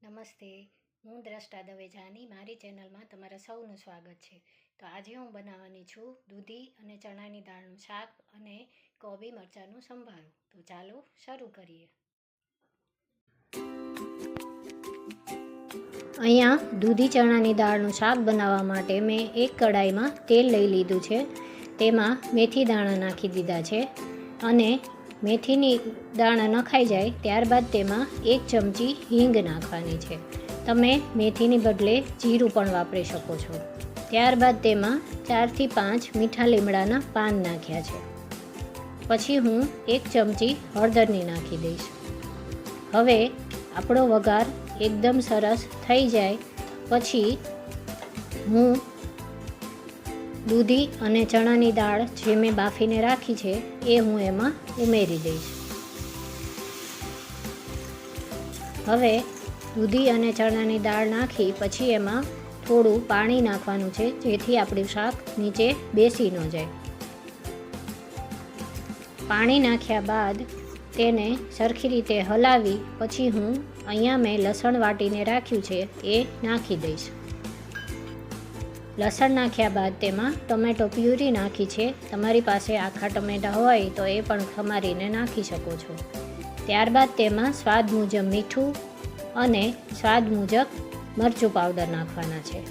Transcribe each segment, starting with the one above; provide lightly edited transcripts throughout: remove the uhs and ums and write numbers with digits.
નમસ્તે, હું દ્રષ્ટા દવેજાની મારી ચેનલમાં તમારા સૌનું સ્વાગત છે. તો આજે હું બનાવવાની છું દૂધી અને ચણાની દાળનું શાક અને કોબી મરચાંનું સંભારું. તો ચાલો શરૂ કરીએ. અહીંયા દૂધી ચણાની દાળનું શાક બનાવવા માટે મેં એક કડાઈમાં તેલ લઈ લીધું છે. તેમાં મેથી દાણા નાખી દીધા છે અને મેથીની દાણા નખાઈ જાય ત્યારબાદ તેમાં 1 ચમચી હિંગ નાખવાની છે. તમે મેથીની બદલે જીરું પણ વાપરી શકો છો. ત્યારબાદ તેમાં 4 થી 5 મીઠા લીમડાના પાન નાખ્યા છે. પછી હું 1 ચમચી હળદરની નાખી દઈશ. હવે આપણો વઘાર એકદમ સરસ થઈ જાય પછી હું દૂધી અને ચણાની દાળ જે મેં બાફીને રાખી છે એ હું એમાં ઉમેરી દઈશ. હવે દૂધી અને ચણાની દાળ નાખી પછી એમાં થોડું પાણી નાખવાનું છે જેથી આપણું શાક નીચે બેસી ન જાય. પાણી નાખ્યા બાદ તેને સરખી રીતે હલાવી પછી હું અહીંયા મેં લસણ વાટીને રાખ્યું છે એ નાખી દઈશ. લસણ નાખ્યા બાદ તેમાં ટોમેટો પ્યુરી નાખી છે. તમારી પાસે આખા ટમેટા હોય તો એ પણ ખમારીને નાખી શકો છો. ત્યારબાદ તેમાં સ્વાદ મુજબ મીઠું અને સ્વાદ મુજબ મરચું પાવડર નાખવાના છે.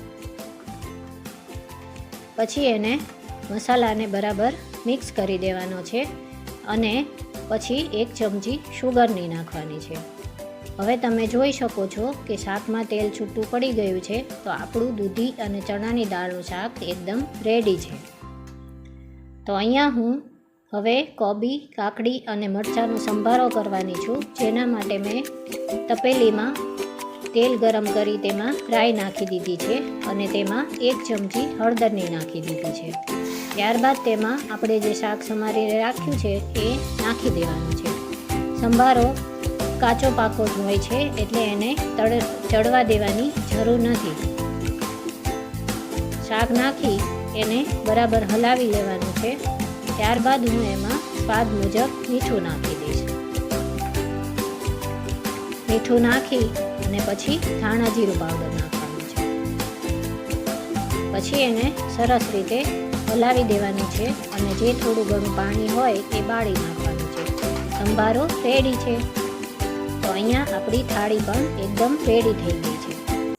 પછી એને મસાલાને બરાબર મિક્સ કરી દેવાનો છે અને પછી 1 ચમચી શુગરની નાખવાની છે. હવે તમે જોઈ શકો છો કે શાકમાં તેલ છૂટું પડી ગયું છે. તો આપણું દૂધી અને ચણાની દાળનું શાક એકદમ રેડી છે. તો અહીંયા હું હવે કોબી, કાકડી અને મરચાંનો સંભારો કરવાની છું. જેના માટે મેં તપેલીમાં તેલ ગરમ કરી તેમાં રાઈ નાખી દીધી છે અને તેમાં 1 ચમચી હળદરની નાખી દીધી છે. ત્યારબાદ તેમાં આપણે જે શાક સમારીને રાખ્યું છે એ નાખી દેવાનું છે. સંભારો કાચો પાકો જ હોય છે એટલે એને ચડવા દેવાની જરૂર નથી. શાક નાખી એને બરાબર હલાવી લેવાનું છે. ત્યારબાદ હું એમાં સ્વાદ મુજબ મીઠું નાખી દઈશ. મીઠું નાખી અને પછી ધાણા જીરું પાવડર નાખવાનું છે. પછી એને સરસ રીતે હલાવી દેવાનું છે અને જે થોડું ઘણું પાણી હોય એ બાળી નાખવાનું છે. સંભારો રેડી છે. તો અહીંયા આપણી થાળી પણ એકદમ રેડી થઈ ગઈ.